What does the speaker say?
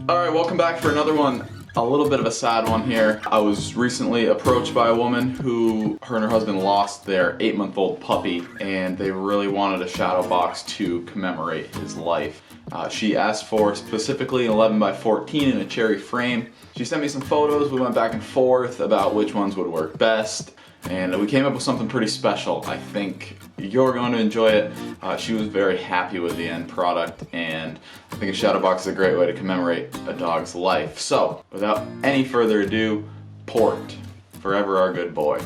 Alright, welcome back for another one. A little bit of a sad one here. I was recently approached by a woman who, her and her husband lost their 8-month-old puppy, and they really wanted a shadow box to commemorate his life. She asked for specifically 11 by 14 in a cherry frame. She sent me some photos, we went back and forth about which ones would work best, and we came up with something pretty special. I think you're going to enjoy it. She was very happy with the end product, and I think a shadow box is a great way to commemorate a dog's life. So, without any further ado, Port, forever our good boy.